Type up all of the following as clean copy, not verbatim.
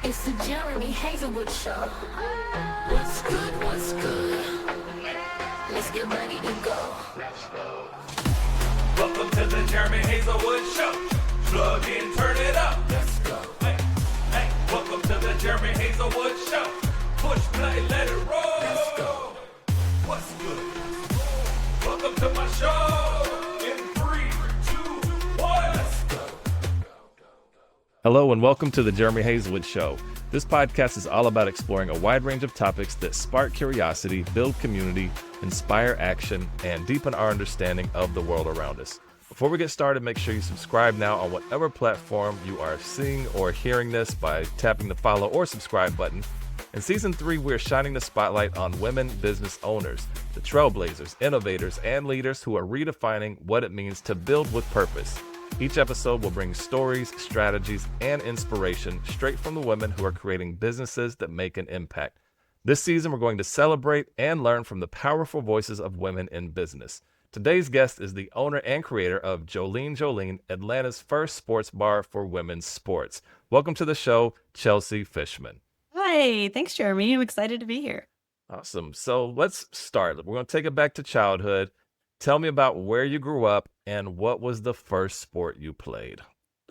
It's the Jeremy Haselwood Show. What's good? What's good? Let's get ready to go. Welcome to the Jeremy Haselwood Show. Plug in, turn it up. Let's go. Hey, hey. Welcome to the Jeremy Haselwood Show. Push play, let it roll. Let's go. What's good? Welcome to my show. In 3, 2, 1. Let's go. Hello and welcome to the Jeremy Haselwood Show. This podcast is all about exploring a wide range of topics that spark curiosity, build community, inspire action, and deepen our understanding of the world around us. Before we get started, make sure you subscribe now on whatever platform you are seeing or hearing this by tapping the follow or subscribe button. In Season 3, we're shining the spotlight on women business owners, the trailblazers, innovators, and leaders who are redefining what it means to build with purpose. Each episode will bring stories, strategies, and inspiration straight from the women who are creating businesses that make an impact. This season, we're going to celebrate and learn from the powerful voices of women in business. Today's guest is the owner and creator of Jolene Jolene, Atlanta's first sports bar for women's sports. Welcome to the show, Chelsea Fishman. Hi, thanks, Jeremy. I'm excited to be here. Awesome. So let's start. We're going to take it back to childhood. Tell me about where you grew up and what was the first sport you played?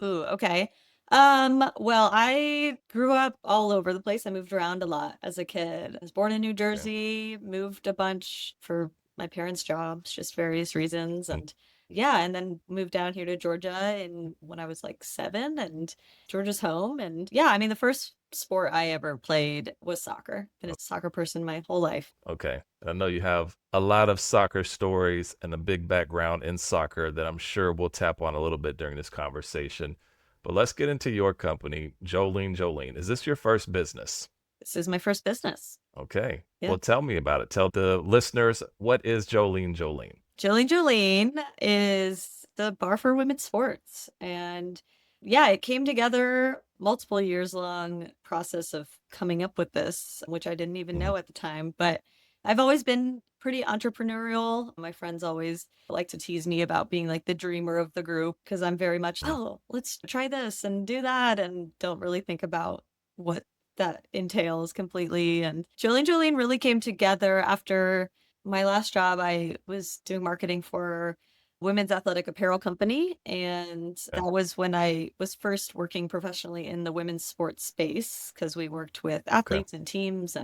Ooh, okay. Well, I grew up all over the place. I moved around a lot as a kid. I was born in New Jersey, moved a bunch for my parents' jobs, just various reasons. And yeah, and then moved down here to Georgia and when I was like 7, and Georgia's home. And yeah, I mean, the first sport I ever played was soccer. Been a soccer person my whole life. Okay. I know you have a lot of soccer stories and a big background in soccer that I'm sure we'll tap on a little bit during this conversation. But let's get into your company, Jolene Jolene. Is this your first business? This is my first business. Okay. Yeah. Well, tell me about it. Tell the listeners, what is Jolene Jolene? Jolene Jolene is the bar for women's sports. And yeah, it came together multiple years long process of coming up with this, which I didn't even know at the time. But I've always been pretty entrepreneurial. My friends always like to tease me about being like the dreamer of the group because I'm very much, oh, let's try this and do that, and don't really think about what that entails completely. And Jolene Jolene really came together after my last job. I was doing marketing for women's athletic apparel company. And that was when I was first working professionally in the women's sports space because we worked with athletes and teams.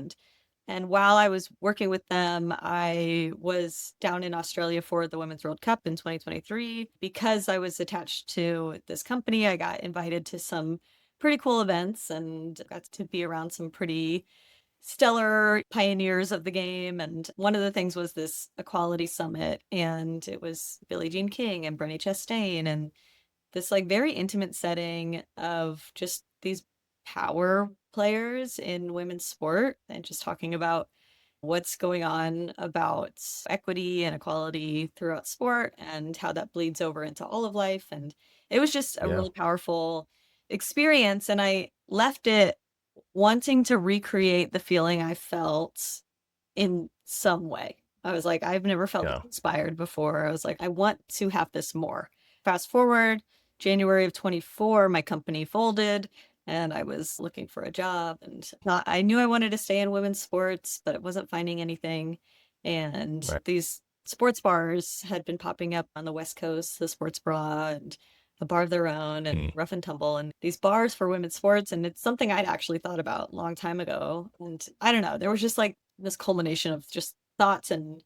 And while I was working with them, I was down in Australia for the Women's World Cup in 2023. Because I was attached to this company, I got invited to some pretty cool events and got to be around some pretty stellar pioneers of the game. And one of the things was this equality summit, and it was Billie Jean King and Brandi Chastain, and this like very intimate setting of just these power players in women's sport and just talking about what's going on about equity and equality throughout sport and how that bleeds over into all of life. And it was just a really powerful experience. And I left it wanting to recreate the feeling I felt in some way. I was like, I've never felt inspired before. I was like, I want to have this more. Fast forward, January of 24, my company folded and I was looking for a job, and I knew I wanted to stay in women's sports, but I wasn't finding anything. And these sports bars had been popping up on the West Coast, the Sports Bra and a bar of their own and Rough and Tumble, and these bars for women's sports. And it's something I'd actually thought about a long time ago. And I don't know, there was just like this culmination of just thoughts and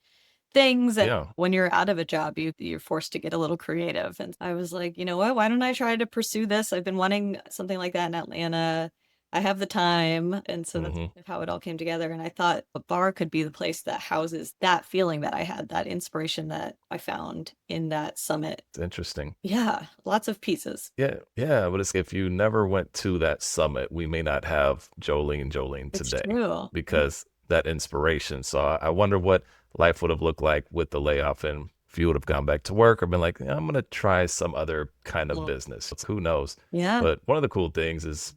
things. And when you're out of a job, you're forced to get a little creative. And I was like, you know what, why don't I try to pursue this? I've been wanting something like that in Atlanta. I have the time. And so that's kind of how it all came together. And I thought a bar could be the place that houses that feeling that I had, that inspiration that I found in that summit. It's interesting. Yeah, lots of pieces. Yeah. But if you never went to that summit, we may not have Jolene Jolene today. It's true. Because that inspiration. So I wonder what life would have looked like with the layoff, and if you would have gone back to work or been like, I'm going to try some other kind of business. Who knows? Yeah. But one of the cool things is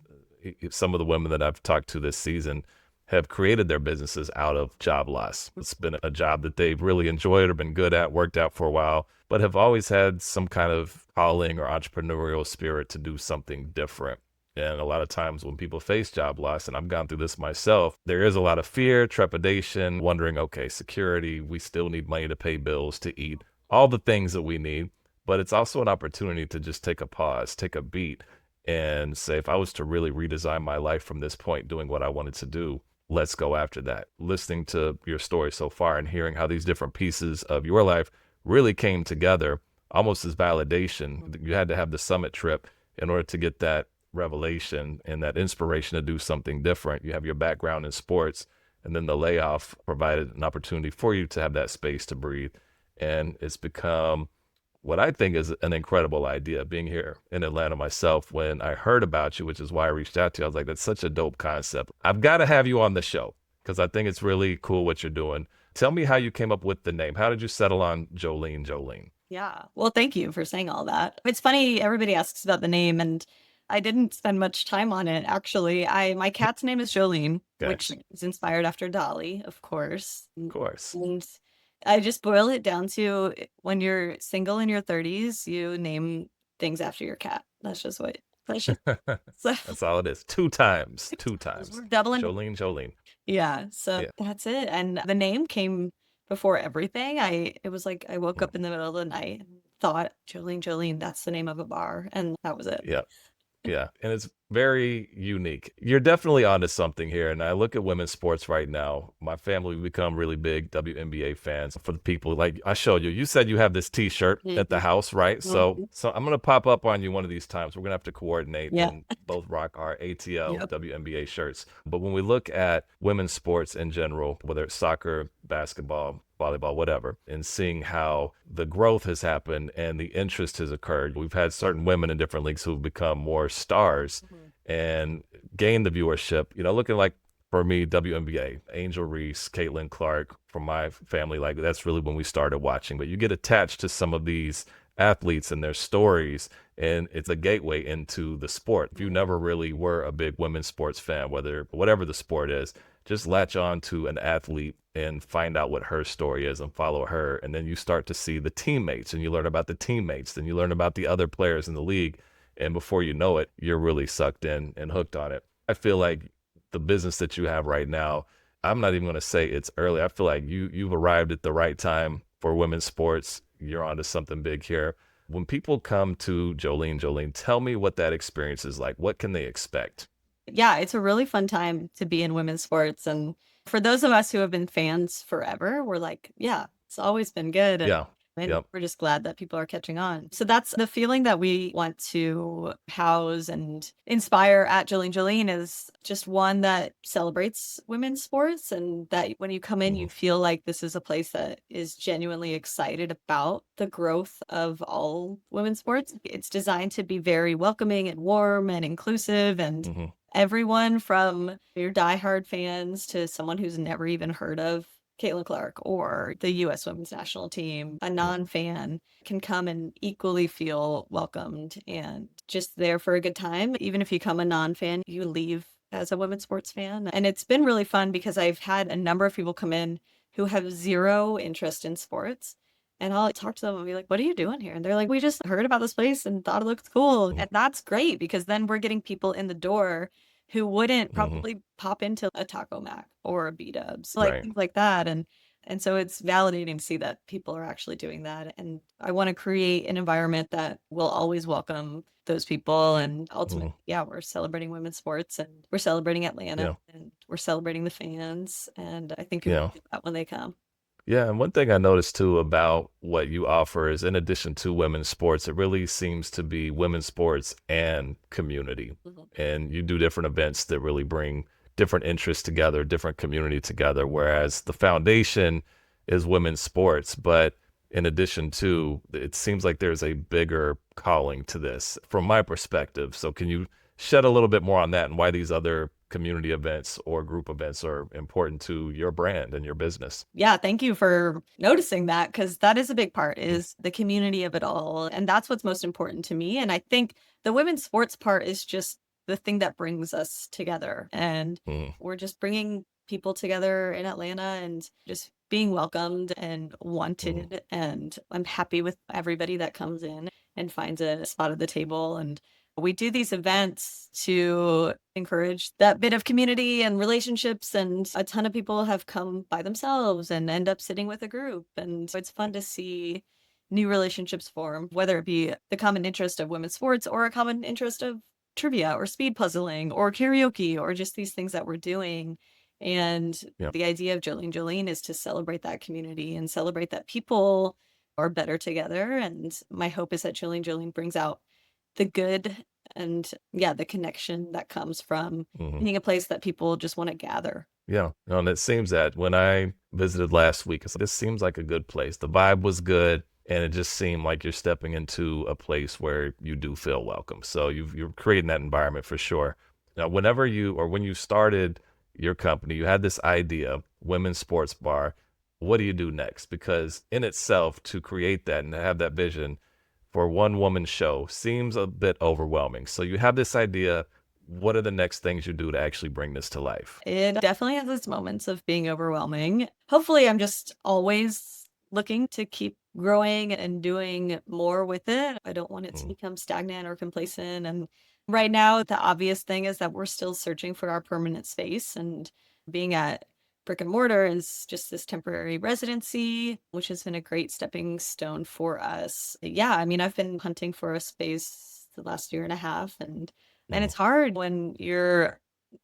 some of the women that I've talked to this season have created their businesses out of job loss. It's been a job that they've really enjoyed or been good at, worked out for a while, but have always had some kind of calling or entrepreneurial spirit to do something different. And a lot of times when people face job loss, and I've gone through this myself, there is a lot of fear, trepidation, wondering, okay, security, we still need money to pay bills, to eat, all the things that we need. But it's also an opportunity to just take a pause, take a beat, and say, if I was to really redesign my life from this point, doing what I wanted to do, let's go after that. Listening to your story so far and hearing how these different pieces of your life really came together almost as validation. You had to have the summit trip in order to get that revelation and that inspiration to do something different. You have your background in sports, and then the layoff provided an opportunity for you to have that space to breathe. And it's become what I think is an incredible idea. Being here in Atlanta myself, when I heard about you, which is why I reached out to you, I was like, that's such a dope concept. I've got to have you on the show because I think it's really cool what you're doing. Tell me how you came up with the name. How did you settle on Jolene Jolene? Yeah. Well, thank you for saying all that. It's funny, everybody asks about the name, and I didn't spend much time on it, actually. My cat's name is Jolene, Okay. which is inspired after Dolly, of course. Of course. And I just boil it down to when you're single in your 30s, you name things after your cat. That's just so That's all it is. Two times. we're doubling. Jolene Jolene. Yeah, so Yeah. that's it. And the name came before everything. It was like I woke up in the middle of the night and thought, Jolene, Jolene, that's the name of a bar. And that was it. Yeah. Yeah. And it's very unique. You're definitely onto something here. And I look at women's sports right now. My family, we become really big WNBA fans. For the people, like I showed you, you said you have this t-shirt at the house, right? So I'm going to pop up on you one of these times. We're going to have to coordinate Yeah. and both rock our ATL Yep. WNBA shirts. But when we look at women's sports in general, whether it's soccer, basketball, volleyball, whatever, and seeing how the growth has happened and the interest has occurred. We've had certain women in different leagues who've become more stars and gained the viewership, looking like, for me, WNBA, Angel Reese, Caitlin Clark, from my family, like that's really when we started watching. But you get attached to some of these athletes and their stories, and it's a gateway into the sport. If you never really were a big women's sports fan, whatever the sport is, just latch on to an athlete and find out what her story is and follow her. And then you start to see the teammates and you learn about the teammates. Then you learn about the other players in the league. And before you know it, you're really sucked in and hooked on it. I feel like the business that you have right now, I'm not even going to say it's early. I feel like you've arrived at the right time for women's sports. You're onto something big here. When people come to Jolene, tell me what that experience is like. What can they expect? Yeah, it's a really fun time to be in women's sports. And for those of us who have been fans forever, we're like, yeah, it's always been good. And, Yeah. and Yep. we're just glad that people are catching on. So that's the feeling that we want to house and inspire at Jolene is just one that celebrates women's sports, and that when you come in, you feel like this is a place that is genuinely excited about the growth of all women's sports. It's designed to be very welcoming and warm and inclusive, and everyone from your diehard fans to someone who's never even heard of Caitlin Clark or the U.S. Women's National Team, a non-fan, can come and equally feel welcomed and just there for a good time. Even if you come a non-fan, you leave as a women's sports fan. And it's been really fun because I've had a number of people come in who have zero interest in sports. And I'll talk to them and be like, what are you doing here? And they're like, we just heard about this place and thought it looked cool. And that's great because then we're getting people in the door who wouldn't probably pop into a Taco Mac or a B-Dubs, like things like that. And so it's validating to see that people are actually doing that. And I want to create an environment that will always welcome those people. And ultimately, we're celebrating women's sports and we're celebrating Atlanta and we're celebrating the fans. And I think people do that when they come. Yeah, and one thing I noticed too about what you offer is, in addition to women's sports, it really seems to be women's sports and community. And you do different events that really bring different interests together, different community together, whereas the foundation is women's sports. But in addition to, it seems like there's a bigger calling to this from my perspective. So can you shed a little bit more on that and why these other community events or group events are important to your brand and your business? Yeah, thank you for noticing that, because that is a big part, is the community of it all. And that's what's most important to me. And I think the women's sports part is just the thing that brings us together. And we're just bringing people together in Atlanta and just being welcomed and wanted. And I'm happy with everybody that comes in and finds a spot at the table. And We do these events to encourage that bit of community and relationships, and a ton of people have come by themselves and end up sitting with a group. And so it's fun to see new relationships form, whether it be the common interest of women's sports or a common interest of trivia or speed puzzling or karaoke or just these things that we're doing. And Yeah. the idea of Jolene Jolene is to celebrate that community and celebrate that people are better together. And my hope is that Jolene Jolene brings out the good and the connection that comes from Mhm. being a place that people just want to gather. Yeah. No, and it seems that when I visited last week, this seems like a good place. The vibe was good, and it just seemed like you're stepping into a place where you do feel welcome. So you're creating that environment for sure. Now, when you started your company, you had this idea, women's sports bar. What do you do next? Because in itself, to create that and have that vision for one woman show seems a bit overwhelming. So you have this idea. What are the next things you do to actually bring this to life? It definitely has its moments of being overwhelming. Hopefully, I'm just always looking to keep growing and doing more with it. I don't want it to Mm, become stagnant or complacent. And right now, the obvious thing is that we're still searching for our permanent space, and being at brick and mortar is just this temporary residency, which has been a great stepping stone for us. Yeah, I mean, I've been hunting for a space the last year and a half, and mm, it's hard when you're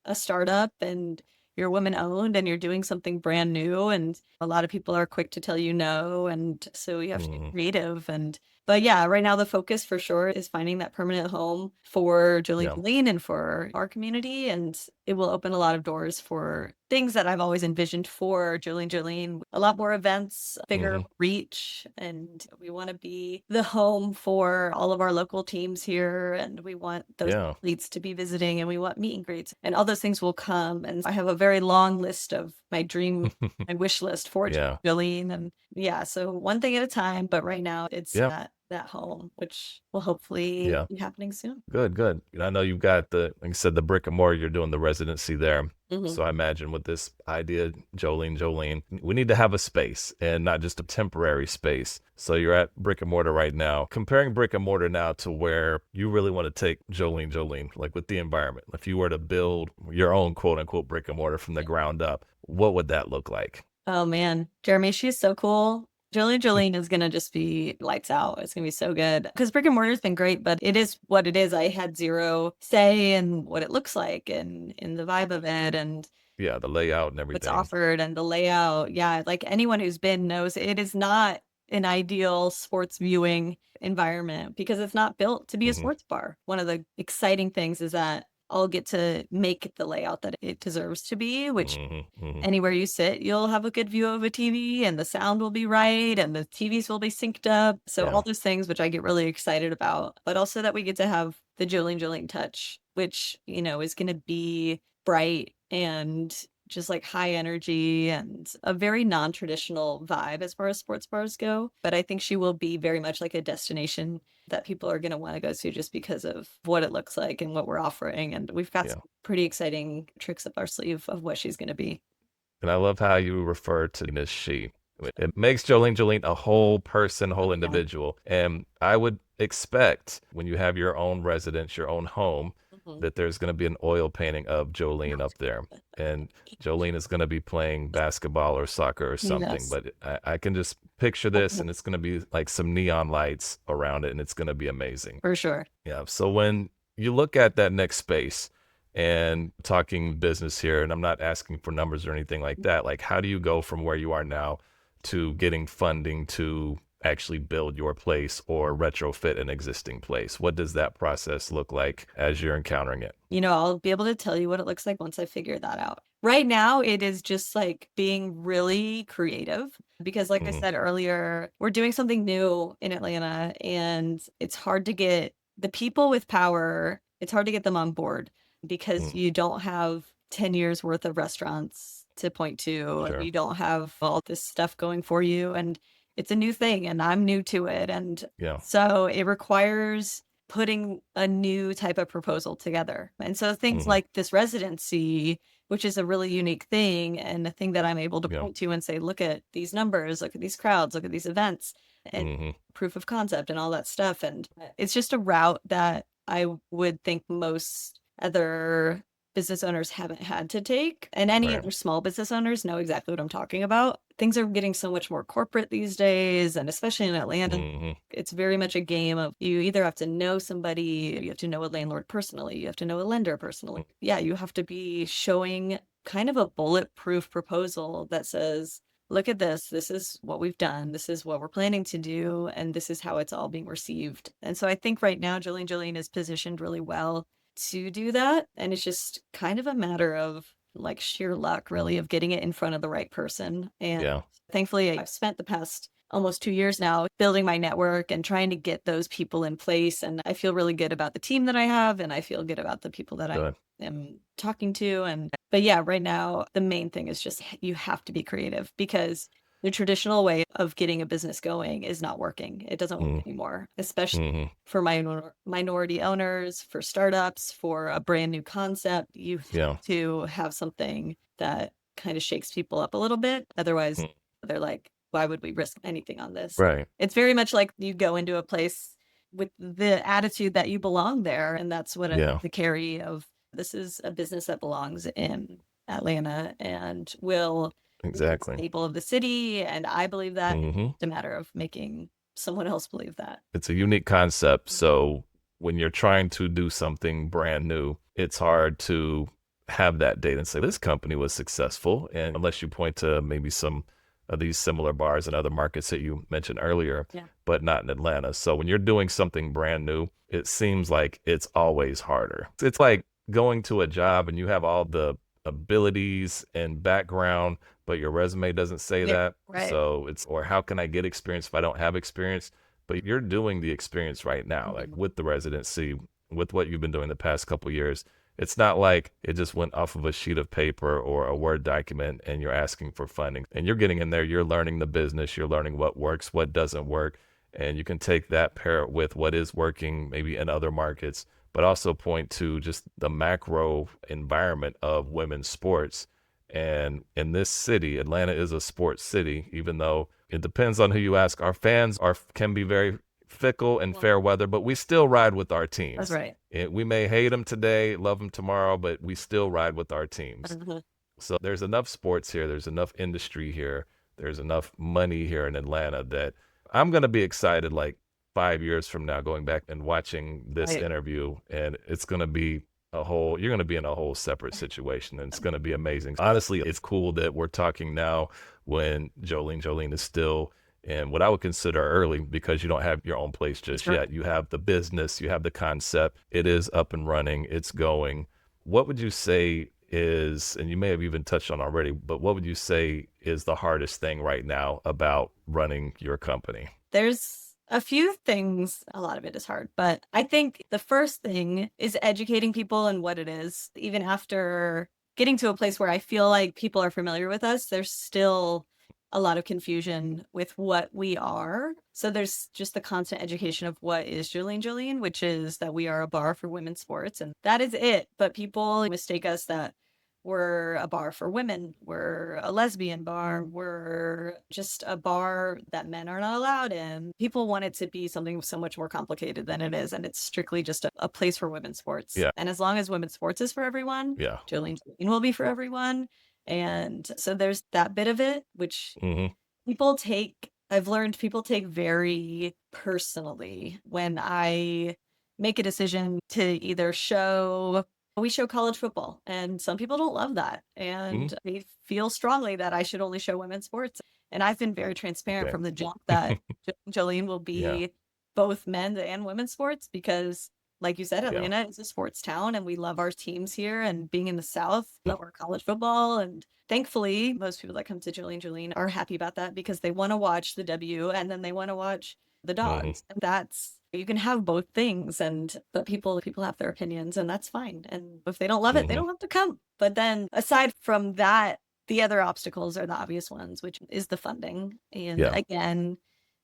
a startup and you're women owned and you're doing something brand new, and a lot of people are quick to tell you no, and so you have to get mm. creative. And but yeah, right now the focus for sure is finding that permanent home for Jolene Yeah. Jolene and for our community, and it will open a lot of doors for things that I've always envisioned for Jolene Jolene. A lot more events, bigger Hmm. reach, and we want to be the home for all of our local teams here, and we want those Yeah. athletes to be visiting, and we want meet and greets, and all those things will come. And I have a very long list of my dream and wish list for Yeah. Jolene, and yeah, so one thing at a time. But right now, it's Yeah. that home, which will hopefully Yeah. be happening soon. Good, good. I know you've got like I said, the brick and mortar, you're doing the residency there. Mhm. So I imagine with this idea, Jolene, we need to have a space and not just a temporary space. So you're at brick and mortar right now. Comparing brick and mortar now to where you really want to take Jolene, like with the environment. If you were to build your own quote unquote brick and mortar from the ground up, what would that look like? Oh man, Jeremy, she's so cool. Jolene Jolene is gonna just be lights out. It's gonna be so good. Because brick and mortar's been great, but it is what it is. I had zero say in what it looks like and in the vibe of it and Yeah, the layout and what's everything. offered and the layout. Yeah, like anyone who's been knows it is not an ideal sports viewing environment because it's not built to be a Hmm. sports bar. One of the exciting things is that I'll get to make the layout that it deserves to be, which Hmm. Hmm. anywhere you sit, you'll have a good view of a TV and the sound will be right and the TVs will be synced up. So all Yeah. those things, which I get really excited about, but also that we get to have the Jolene Jolene touch, which, is going to be bright and just like high energy and a very non-traditional vibe as far as sports bars go. But I think she will be very much like a destination that people are going to want to go to just because of what it looks like and what we're offering. And we've got Yeah. some pretty exciting tricks up our sleeve of what she's going to be. And I love how you refer to it as she. It makes Jolene a whole person, whole Yeah. individual. And I would expect when you have your own residence, your own home, Mhm. that there's going to be an oil painting of Jolene up there. And Jolene is going to be playing basketball or soccer or something. Yes, But I can just picture this, and it's going to be like some neon lights around it, and it's going to be amazing. for sure. Yeah. So when you look at that next space and talking business here, and I'm not asking for numbers or anything like that, like how do you go from where you are now to getting funding to actually build your place or retrofit an existing place? What does that process look like as you're encountering it? I'll be able to tell you what it looks like once I figure that out. Right now, it is just like being really creative because, like I Hmm. said earlier, we're doing something new in Atlanta and it's hard to get the people with power, it's hard to get them on board because Mm, you don't have 10 years worth of restaurants to point to and sure. you don't have all this stuff going for you. And it's a new thing and I'm new to it. And Yeah. so it requires putting a new type of proposal together. And so things Hmm. like this residency, which is a really unique thing and a thing that I'm able to Yeah. point to and say, look at these numbers, look at these crowds, look at these events and Hmm. proof of concept and all that stuff. And it's just a route that I would think most other business owners haven't had to take. And any Right. other small business owners know exactly what I'm talking about. Things are getting so much more corporate these days. And especially in Atlanta, Hmm. it's very much a game of you either have to know somebody, you have to know a landlord personally, you have to know a lender personally. Yeah, you have to be showing kind of a bulletproof proposal that says, look at this. This is what we've done. This is what we're planning to do. And this is how it's all being received. And so I think right now, Jolene is positioned really well to do that. And it's just kind of a matter of like sheer luck, really, of getting it in front of the right person. And Yeah. thankfully, I've spent the past almost 2 years now building my network and trying to get those people in place. And I feel really good about the team that I have. And I feel good about the people that I Good. am talking to. But yeah, right now, the main thing is just you have to be creative because the traditional way of getting a business going is not working. It doesn't work anymore, especially Hmm. for minority owners, for startups, for a brand new concept. You Yeah. have to have something that kind of shakes people up a little bit. Otherwise, Mm. they're like, why would we risk anything on this? Right. It's very much like you go into a place with the attitude that you belong there. And that's what Yeah. the carry of this is a business that belongs in Atlanta and will be a Exactly. staple of the city. And I believe that. Hmm. It's a matter of making someone else believe that. It's a unique concept. So when you're trying to do something brand new, it's hard to have that data and say this company was successful. And unless you point to maybe some of these similar bars in other markets that you mentioned earlier, Yeah. but not in Atlanta. So when you're doing something brand new, it seems like it's always harder. It's like going to a job and you have all the abilities and background, but your resume doesn't say Yeah, that. right. So it's, or how can I get experience if I don't have experience? But you're doing the experience right now, like with the residency, with what you've been doing the past couple years. It's not like it just went off of a sheet of paper or a Word document and you're asking for funding. And you're getting in there, you're learning the business, you're learning what works, what doesn't work. And you can take that, pair it with what is working maybe in other markets, but also point to just the macro environment of women's sports. And in this city, Atlanta is a sports city, even though it depends on who you ask. Our fans can be very fickle and fair weather, but we still ride with our teams. That's right. We may hate them today, love them tomorrow, but we still ride with our teams. Mhm. So there's enough sports here. There's enough industry here. There's enough money here in Atlanta that I'm going to be excited like 5 years from now going back and watching this Right. interview. And it's going to be you're going to be in a whole separate situation and it's going to be amazing. Honestly, it's cool that we're talking now when Jolene is still in what I would consider early because you don't have your own place just Sure. yet. You have the business, you have the concept. It is up and running. It's going. What would you say is, and you may have even touched on already, but what would you say is the hardest thing right now about running your company? There's a few things, a lot of it is hard, but I think the first thing is educating people on what it is. Even after getting to a place where I feel like people are familiar with us, there's still a lot of confusion with what we are. So there's just the constant education of what is Jolene, which is that we are a bar for women's sports, and that is it. But people mistake us that we're a bar for women, we're a lesbian bar, we're just a bar that men are not allowed in. People want it to be something so much more complicated than it is, and it's strictly just a place for women's sports. Yeah. And as long as women's sports is for everyone, Yeah. Jolene will be for everyone. And so there's that bit of it, which Hmm. I've learned people take very personally when I make a decision to either we show college football, and some people don't love that. And they feel strongly that I should only show women's sports. And I've been very transparent Okay. from the jump that Jolene will Yeah. be both men's and women's sports because, like you said, Yeah. Atlanta is a sports town and we love our teams here. And being in the South, love our college football. And thankfully, most people that come to Jolene are happy about that because they want to watch the W and then they want to watch the dogs. And that's, you can have both things, but people have their opinions and that's fine. And if they don't love it, they don't have to come. But then aside from that, the other obstacles are the obvious ones, which is the funding. And Yeah. again,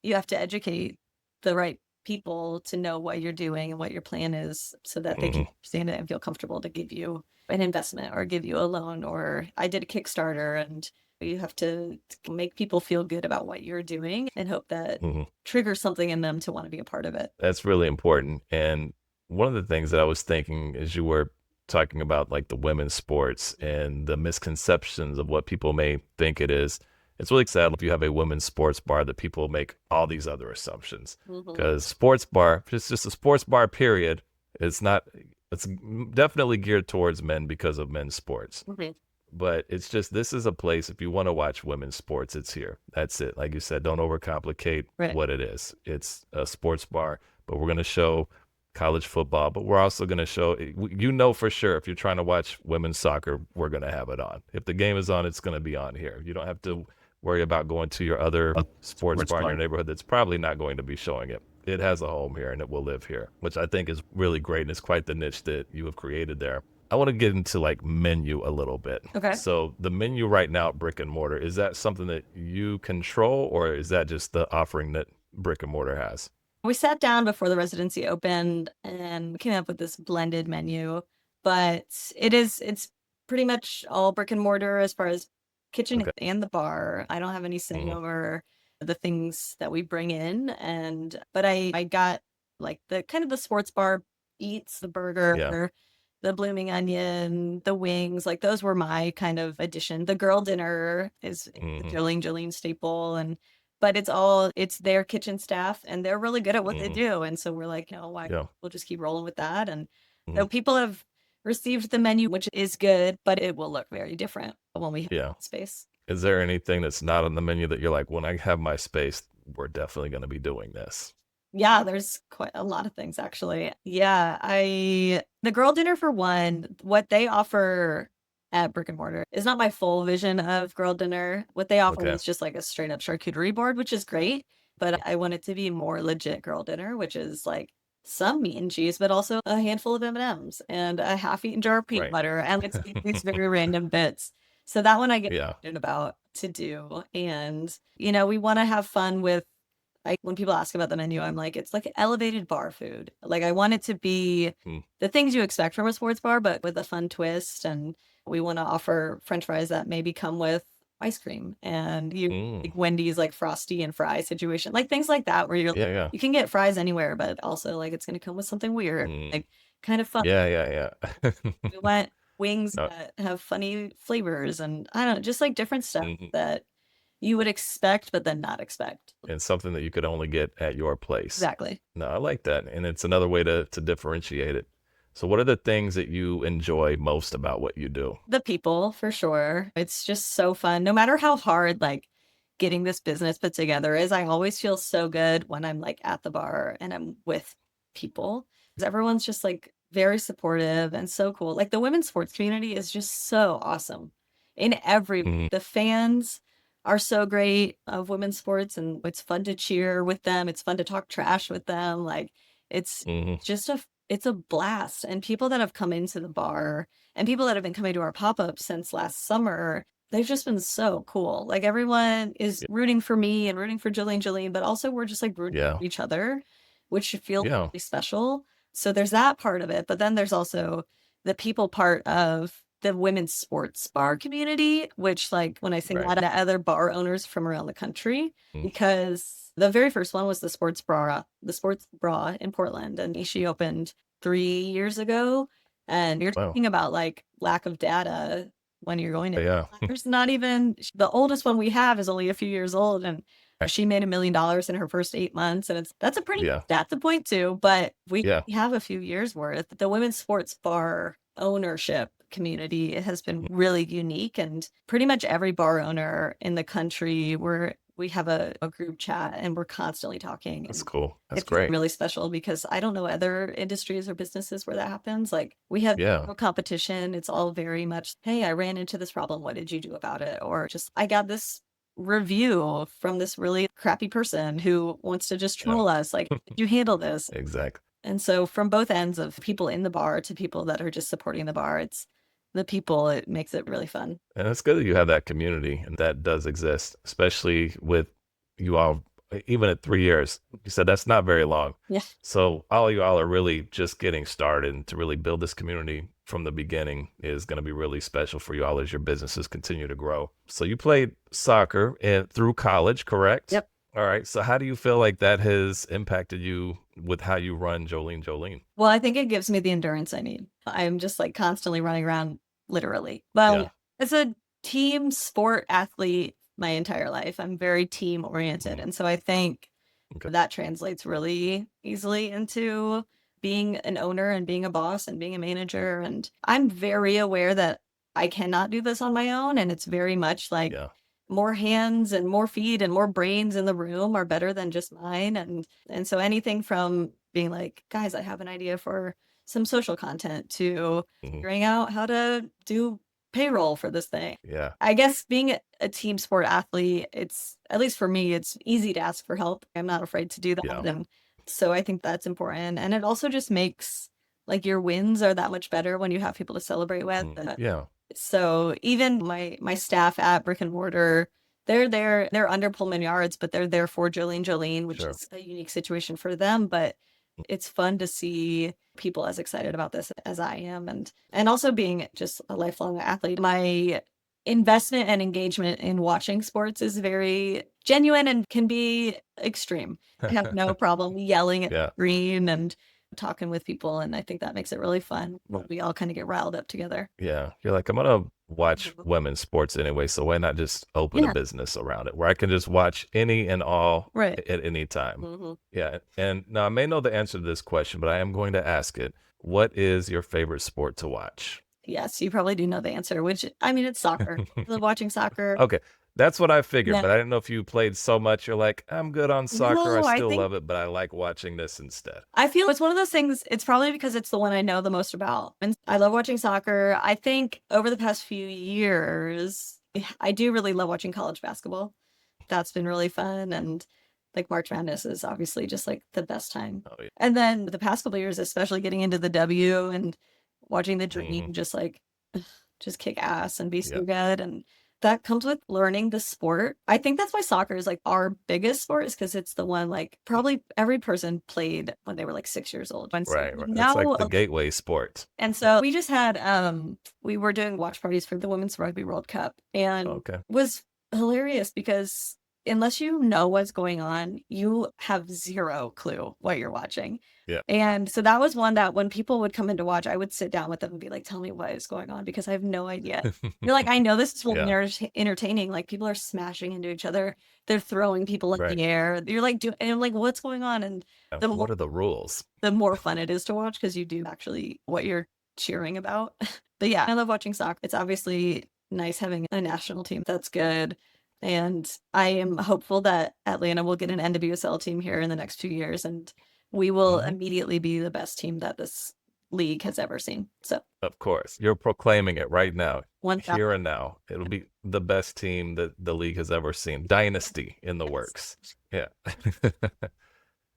you have to educate the right people to know what you're doing and what your plan is so that they can understand it and feel comfortable to give you an investment or give you a loan. Or I did a Kickstarter, and you have to make people feel good about what you're doing and hope that triggers something in them to want to be a part of it. That's really important. And One of the things that I was thinking as you were talking about like the women's sports and the misconceptions of what people may think it is, it's really sad if you have a women's sports bar that people make all these other assumptions. Because sports bar, just a sports bar, period, it's not, it's definitely geared towards men because of men's sports. But it's just, this is a place, if you want to watch women's sports, it's here. That's it. Like you said, don't overcomplicate what it is. It's a sports bar, but we're going to show college football, but we're also going to show, you know, for sure, if you're trying to watch women's soccer, we're going to have it on. If the game is on, it's going to be on here. You don't have to worry about going to your other sports bar in your neighborhood that's probably not going to be showing it. It has a home here and it will live here, which I think is really great. And it's quite the niche that you have created there. I want to get into like menu a little bit. Okay. So the menu right now at Brick and Mortar, is that something that you control, or is that just the offering that Brick and Mortar has? We sat down before the residency opened and we came up with this blended menu, but it's pretty much all brick and mortar as far as kitchen and the bar. I don't have any say over the things that we bring in, but I got like the kind of the sports bar eats, the burger, the blooming onion, the wings, like those were my kind of addition. The girl dinner is the Jolene staple, but it's their kitchen staff and they're really good at what they do. And so we're like, why we'll just keep rolling with that. And so people have received the menu, which is good, but it will look very different when we have space. Is there anything that's not on the menu that you're like, when I have my space, we're definitely going to be doing this? Yeah, there's quite a lot of things actually. Yeah, the girl dinner for one, what they offer at Brick and Mortar is not my full vision of girl dinner. What they offer is just like a straight up charcuterie board, which is great, but I want it to be more legit girl dinner, which is like some meat and cheese, but also a handful of M&Ms and a half-eaten jar of peanut butter, and it's these very random bits. So that one I get excited about to do, and we want to have fun with. When people ask about the menu, I'm like, it's like elevated bar food. Like I want it to be the things you expect from a sports bar, but with a fun twist. And we want to offer French fries that maybe come with ice cream, and like Wendy's like frosty and fry situation, like things like that, where you can get fries anywhere, but also like it's going to come with something weird, like kind of fun. We want wings that have funny flavors, and I don't know, just like different stuff that you would expect, but then not expect. And something that you could only get at your place. Exactly. No, I like that. And it's another way to differentiate it. So what are the things that you enjoy most about what you do? The people, for sure. It's just so fun. No matter how hard, like, getting this business put together is, I always feel so good when I'm, like, at the bar and I'm with people. Because everyone's just, like, very supportive and so cool. Like, the women's sports community is just so awesome. The fans are so great of women's sports, and it's fun to cheer with them. It's fun to talk trash with them. Like, it's just it's a blast. And people that have come into the bar and people that have been coming to our pop-up since last summer, they've just been so cool. Like everyone is rooting for me and rooting for Jolene, but also we're just like rooting for each other, which feels really special. So there's that part of it. But then there's also the people part of the women's sports bar community, which, like, when I say a lot of other bar owners from around the country, because the very first one was the sports bra in Portland, and she opened 3 years ago. And you're talking about like lack of data when you're going to, there's not even, the oldest one we have is only a few years old, and she made $1 million in her first 8 months. And that's a pretty stat to point to, but we have a few years worth. The women's sports bar ownership community has been really unique, and pretty much every bar owner in the country, we have a group chat and we're constantly talking. That's cool. That's it's great. Really special, because I don't know other industries or businesses where that happens. Like, we have no competition. It's all very much, hey, I ran into this problem, what did you do about it? Or just, I got this review from this really crappy person who wants to just troll us. Like, did you handle this? Exactly. And so from both ends of people in the bar to people that are just supporting the bar, it's the people, it makes it really fun. And it's good that you have that community, and that does exist, especially with you all, even at 3 years. You said that's not very long. Yeah. So all you all are really just getting started, and to really build this community from the beginning is going to be really special for you all as your businesses continue to grow. So you played soccer through college, correct? Yep. All right. So how do you feel like that has impacted you with how you run Jolene Jolene? Well, I think it gives me the endurance I need. I'm just like constantly running around, literally. Yeah. Well, as a team sport athlete my entire life, I'm very team oriented. Mhm. And so I think Okay. that translates really easily into being an owner and being a boss and being a manager. And I'm very aware that I cannot do this on my own. And it's very much like Yeah. more hands and more feet and more brains in the room are better than just mine. And so anything from being like, guys, I have an idea for some social content to Mhm. figuring out how to do payroll for this thing. Yeah. I guess being a team sport athlete, it's, at least for me, it's easy to ask for help. I'm not afraid to do that. Yeah. And so I think that's important. And it also just makes like your wins are that much better when you have people to celebrate with. Yeah. So even my staff at Brick and Mortar, they're there, they're under Pullman Yards, but they're there for Jolene Jolene, which Sure. is a unique situation for them. But it's fun to see people as excited about this as I am. And also being just a lifelong athlete, my investment and engagement in watching sports is very genuine and can be extreme. I have no problem yelling at the Yeah. screen and talking with people. And I think that makes it really fun when we all kind of get riled up together. Yeah. You're like, I'm gonna watch Mhm. women's sports anyway, so why not just open a Yeah. business around it where I can just watch any and all Right. at any time? hmm Yeah. And now I may know the answer to this question, but I am going to ask it. What is your favorite sport to watch? Yes, you probably do know the answer, which I mean, it's soccer. I love watching soccer. Okay. That's what I figured, Yeah. but I didn't know if you played so much. You're like, I'm good on soccer. I No, I still think love it, but I like watching this instead. I feel it's one of those things, it's probably because it's the one I know the most about. And I love watching soccer. I think over the past few years, I do really love watching college basketball. That's been really fun. And like March Madness is obviously just like the best time. Oh, yeah. And then the past couple years, especially getting into the W and watching the Dream just like just kick ass and be so Yep. good. And that comes with learning the sport. I think that's why soccer is like our biggest sport, is because it's the one like probably every person played when they were like 6 years old. And so Right. now, It's like the gateway sport. and so we just had we were doing watch parties for the Women's Rugby World Cup, and Okay. it was hilarious because unless you know what's going on, you have zero clue what you're watching. Yeah. And so that was one that when people would come in to watch, I would sit down with them and be like, tell me what is going on, because I have no idea. You're like, I know this is really Yeah. entertaining. Like people are smashing into each other. They're throwing people in Right. the air. You're like, and I'm like, what's going on? And the What are the rules? more fun it is to watch because you do actually what you're cheering about. But yeah, I love watching soccer. It's obviously nice having a national team that's good. And I am hopeful that Atlanta will get an NWSL team here in the next 2 years, and we will Mhm. immediately be the best team that this league has ever seen. So Of course. You're proclaiming it right now. one Here and now. It'll be the best team that the league has ever seen. Dynasty in the works. Yeah.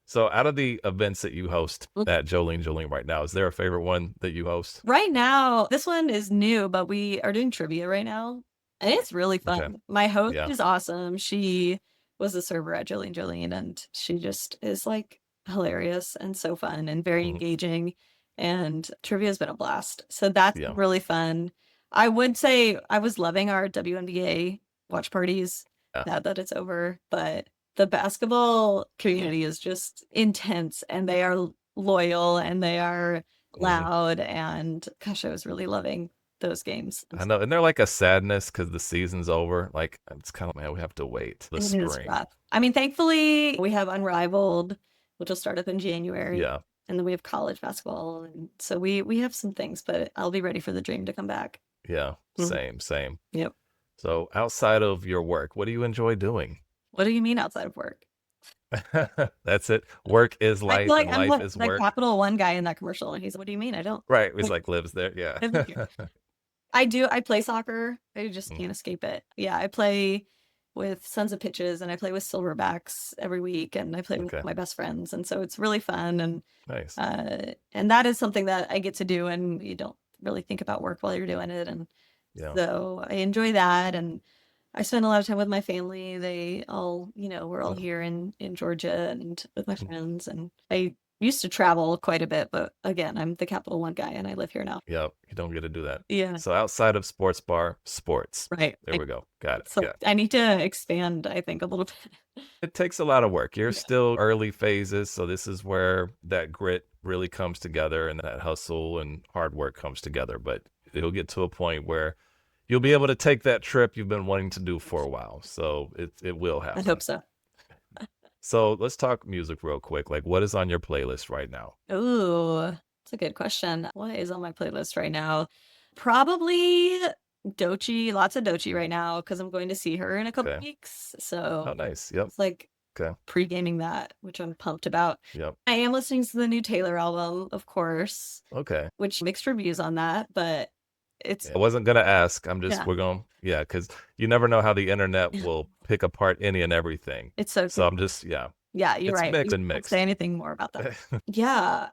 So out of the events that you host at Jolene Jolene right now, is there a favorite one that you host? Right now, this one is new, but we are doing trivia right now. And it's really fun. Okay. My host Yeah. is awesome. She was a server at Jolene Jolene, and she just is like hilarious and so fun and very Mhm. engaging. And trivia has been a blast. So that's Yeah. really fun. I would say I was loving our WNBA watch parties Yeah. now that it's over, but the basketball community is just intense, and they are loyal, and they are Mhm. loud, and gosh, I was really loving those games. I know. And they're like a sadness because the season's over. Like, it's kind of, man, we have to wait the It is spring. rough. I mean, thankfully, we have Unrivaled, which will start up in January. Yeah. And then we have college basketball. And so we have some things, but I'll be ready for the Dream to come back. Yeah. Mhm. Same. Yep. So outside of your work, what do you enjoy doing? What do you mean outside of work? That's it. Work is I life feel like and I'm life like is the work. Capital One guy in that commercial. And he's like, what do you mean? I don't. Right. He's Like, like lives there. Yeah. live here. I do. I play soccer. I just Mm. can't escape it. Yeah, I play with Sons of Pitches, and I play with Silverbacks every week, and I play Okay. with my best friends, and so it's really fun. Nice. And that is something that I get to do, and you don't really think about work while you're doing it. And Yeah. so I enjoy that, and I spend a lot of time with my family. They all, we're all Mm. here in Georgia and with my Mm. friends, and I used to travel quite a bit, but again, I'm the Capital One guy and I live here now. Yep. You don't get to do that. Yeah. So outside of sports bar, sports. Right. There we go. Got it. So Yeah. I need to expand, I think, a little bit. It takes a lot of work. You're Yeah. still early phases. So this is where that grit really comes together and that hustle and hard work comes together. But it'll get to a point where you'll be able to take that trip you've been wanting to do for a while. So it will I happen. hope so. So let's talk music real quick. Like, what is on your playlist right now? Ooh, that's a good question. What is on my playlist right now? Probably Doechii, lots of Doechii right now because I'm going to see her in a couple Okay. weeks. Oh, So nice. Yep. it's like Okay. pre-gaming that, which I'm pumped about. Yep. I am listening to the new Taylor album, of course, Okay. which mixed reviews on that, but it's I wasn't going to ask. yeah, Yeah, because you never know how the internet will pick apart any and everything. it's so So good. I'm just, yeah, Yeah, you're it's right. mixed We and won't say mixed. anything more about that. Yeah,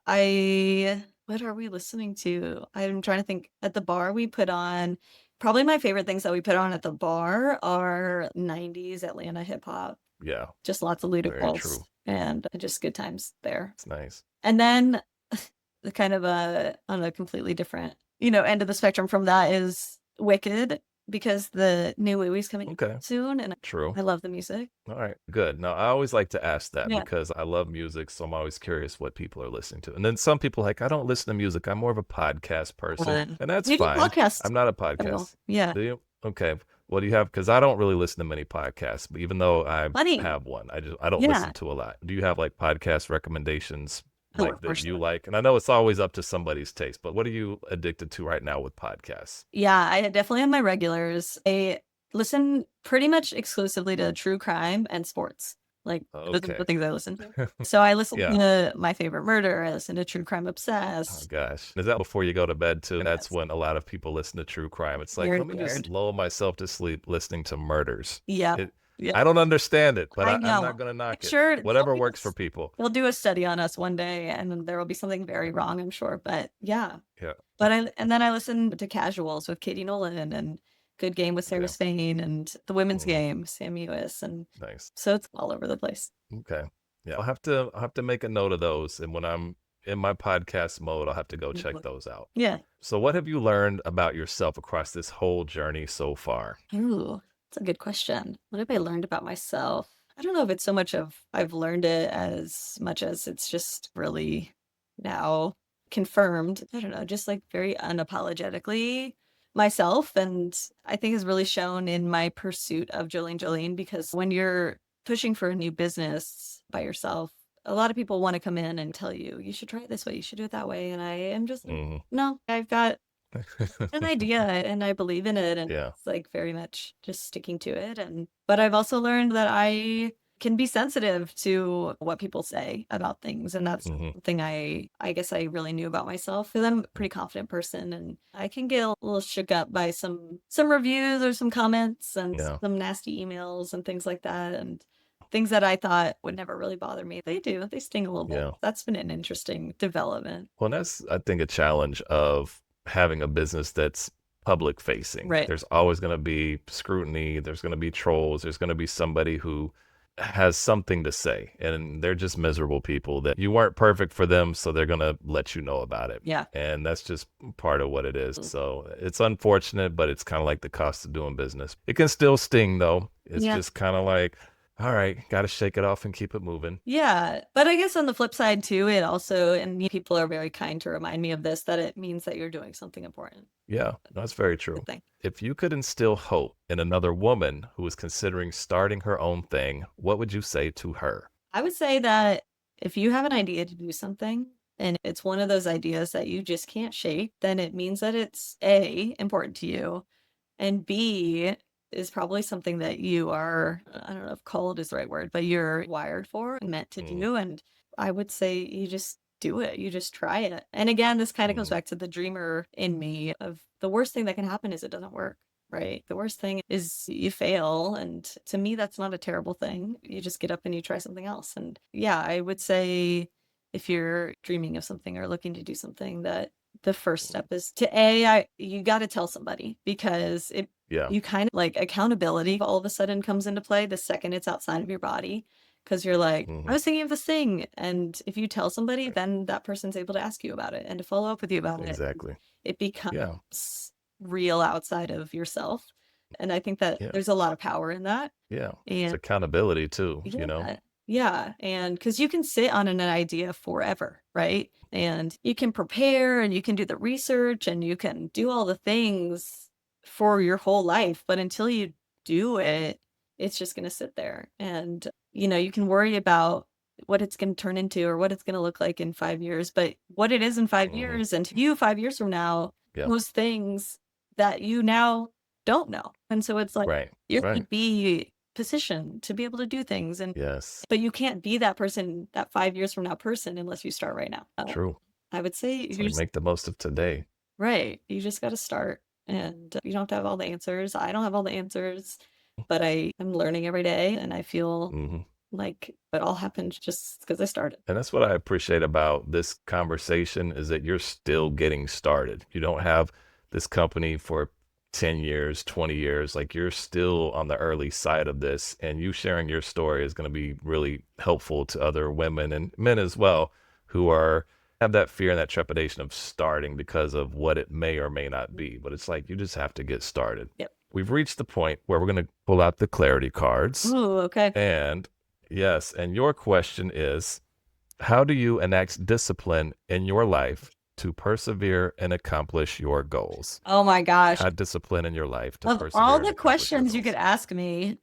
what are we listening to? I'm trying to think. At the bar, we put on probably my favorite things that we put on at the bar are 90s Atlanta hip hop. Yeah, Just lots of very Ludacris true. and just good times there. It's nice. And then the kind of on a completely different, end of the spectrum from that is Wicked because the new movie's coming Okay, soon and true. I love the music. All right, good. Now, I always like to ask that Yeah. because I love music, so I'm always curious what people are listening to. And then some people like, I don't listen to music. I'm more of a podcast person, and that's You do fine. podcasts. I'm not a Oh, podcast. yeah. Do you? Okay. What do you have? Because I don't really listen to many podcasts, but even though I Funny. have one, I don't Yeah. listen to a lot. Do you have like podcast recommendations Oh, like of that course you not. like? And I know it's always up to somebody's taste, but what are you addicted to right now with podcasts? Yeah, I definitely have my regulars. I listen pretty much exclusively to true crime and sports. Like those are the Okay. things I listen to. So I listen Yeah. to My Favorite Murder. I listen to True Crime Oh Obsessed. gosh. Is that before you go to bed too? That's Yes. when a lot of people listen to true crime. It's like, You're let me just weird. lull myself to sleep listening to murders. Yeah. It, Yeah. I don't understand it, but I I'm know. not going to knock it. Sure, Whatever they'll do works a for s- people. they'll do a study on us one day, and then there will be something very wrong, I'm sure. But yeah. Yeah. And then I listen to Casuals with Katie Nolan and Good Game with Sarah Okay. Spain and The Women's Mhm. Game, Sam Ewis, and Nice. so it's all over the place. Okay. Yeah. I'll have to make a note of those. And when I'm in my podcast mode, I'll have to go check those out. Yeah. So what have you learned about yourself across this whole journey so far? Ooh, that's a good question. What have I learned about myself? I don't know if it's so much of I've learned it as much as it's just really now confirmed. I don't know, just like very unapologetically myself. And I think is really shown in my pursuit of Jolene Jolene because when you're pushing for a new business by yourself, a lot of people want to come in and tell you, you should try it this way, you should do it that way. And I am just like, Mhm. no, I've got an idea and I believe in it and Yeah. it's like very much just sticking to it but I've also learned that I can be sensitive to what people say about things and that's Mhm. something I guess I really knew about myself because I'm a pretty confident person and I can get a little shook up by some reviews or some comments and Yeah. some nasty emails and things like that and things that I thought would never really bother me. They sting a little bit. Yeah. That's been an interesting development. Well, that's, I think, a challenge of having a business that's public facing. Right. There's always going to be scrutiny. There's going to be trolls. There's going to be somebody who has something to say, and they're just miserable people that you weren't perfect for them, so they're going to let you know about it. Yeah. And that's just part of what it is. So it's unfortunate, but it's kind of like the cost of doing business. It can still sting, though. It's Yeah. just kind of like, all right, got to shake it off and keep it moving. Yeah, but I guess on the flip side too, it also, and people are very kind to remind me of this, that it means that you're doing something important. Yeah, that's very true. Good thing. If you could instill hope in another woman who is considering starting her own thing, what would you say to her? I would say that if you have an idea to do something and it's one of those ideas that you just can't shake, then it means that it's A, important to you, and B, is probably something that you are, I don't know if called is the right word, but you're wired for and meant to Mm. do. And I would say you just do it. You just try it. And again, this kind of goes Mm. back to the dreamer in me of the worst thing that can happen is it doesn't work, right? The worst thing is you fail. And to me, that's not a terrible thing. You just get up and you try something else. And yeah, I would say if you're dreaming of something or looking to do something, that the first step is to you got to tell somebody because Yeah. you kind of like accountability all of a sudden comes into play the second it's outside of your body because you're like, Mhm. I was thinking of this thing. And if you tell somebody, then that person's able to ask you about it and to follow up with you about it. Exactly. It Yeah. becomes real outside of yourself. And I think that Yeah. there's a lot of power in that. Yeah. It's And accountability too, you know? yeah, yeah. And because you can sit on an idea forever, right? And you can prepare and you can do the research and you can do all the things for your whole life. But until you do it, it's just going to sit there. And, you can worry about what it's going to turn into or what it's going to look like in 5 years. But what it is in 5 Mhm. years and to you 5 years from now, Yeah. those things that you now don't know. And so it's like Right. you're going Right. to be positioned to be able to do things. Yes. But you can't be that person, that 5 years from now person, unless you start right now. True. I would say So you you just, make the most of today. right. You just got to start, and you don't have to have all the answers. I don't have all the answers, but I am learning every day, and I feel Hmm. like it all happened just because I started. And that's what I appreciate about this conversation is that you're still getting started. You don't have this company for 10 years, 20 years. Like you're still on the early side of this, and you sharing your story is going to be really helpful to other women and men as well who have that fear and that trepidation of starting because of what it may or may not be. But it's like you just have to get started. Yep. We've reached the point where we're going to pull out the clarity cards. Ooh, okay. And yes, and your question is, how do you enact discipline in your life to persevere and accomplish your goals? Oh my gosh. Add discipline in your life to Of persevere all and the accomplish your questions you could goals. ask me,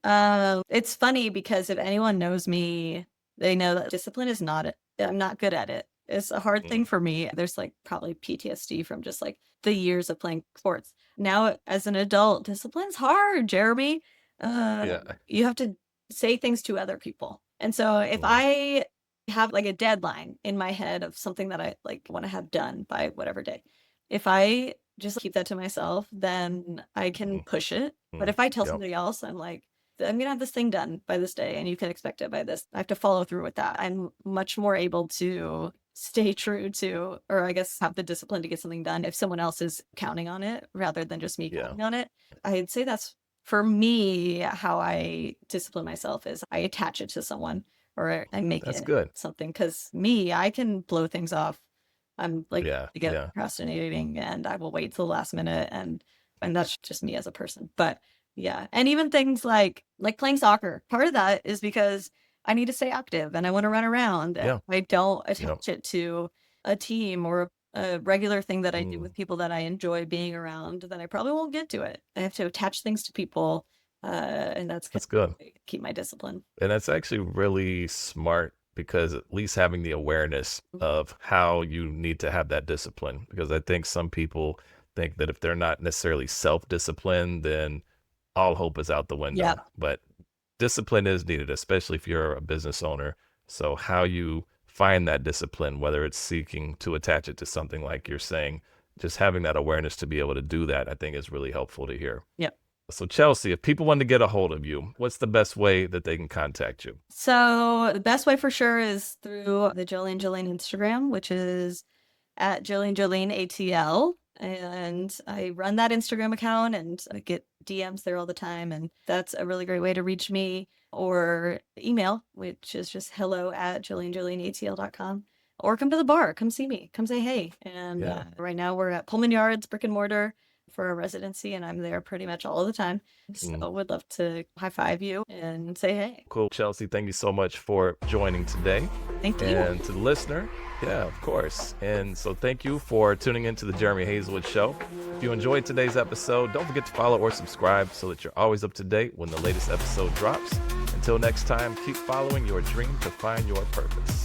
it's funny because if anyone knows me, they know that discipline is not, I'm not good at it. It's a hard thing Mm. for me. There's like probably PTSD from just like the years of playing sports. Now, as an adult, discipline's hard, Jeremy. Yeah. You have to say things to other people. And so if Mm. I have like a deadline in my head of something that I like want to have done by whatever day, if I just keep that to myself, then I can Mm. push it. But Mm. if I tell Yep. somebody else, I'm like, I'm gonna have this thing done by this day, and you can expect it by this. I have to follow through with that. I'm much more able to stay true to, or I guess have the discipline to get something done if someone else is counting on it rather than just me Yeah. counting on it. I'd say that's for me how I discipline myself is I attach it to someone or I make That's it good. something. Because me, I can blow things off. I'm like Yeah. I get Yeah. procrastinating and I will wait till the last minute and that's just me as a person. But yeah, and even things like playing soccer. Part of that is because I need to stay active and I want to run around. And Yeah. I don't Yep. attach it to a team or a regular thing that I do Mm. with people that I enjoy being around, then I probably won't get to it. I have to attach things to people, and that's That's good. keep my discipline. And that's actually really smart because at least having the awareness of how you need to have that discipline. Because I think some people think that if they're not necessarily self-disciplined, then all hope is out the window. Yeah. But discipline is needed, especially if you're a business owner. So how you find that discipline, whether it's seeking to attach it to something like you're saying, just having that awareness to be able to do that, I think is really helpful to hear. Yep. So Chelsea, if people want to get a hold of you, what's the best way that they can contact you? So the best way for sure is through the Jolene Jolene Instagram, which is at Jolene Jolene ATL. And I run that Instagram account and I get DMs there all the time. And that's a really great way to reach me, or email, which is just hello@JoleneJoleneATL.com. Or come to the bar, come see me, come say hey. And Yeah. right now we're at Pullman Yards, brick and mortar for a residency, and I'm there pretty much all the time. So would love to high five you and say hey. Cool. Chelsea, thank you so much for joining today. Thank you. And to the listener, yeah, of course. And so thank you for tuning into the Jeremy Haselwood Show. If you enjoyed today's episode, don't forget to follow or subscribe so that you're always up to date when the latest episode drops. Until next time, keep following your dream to find your purpose.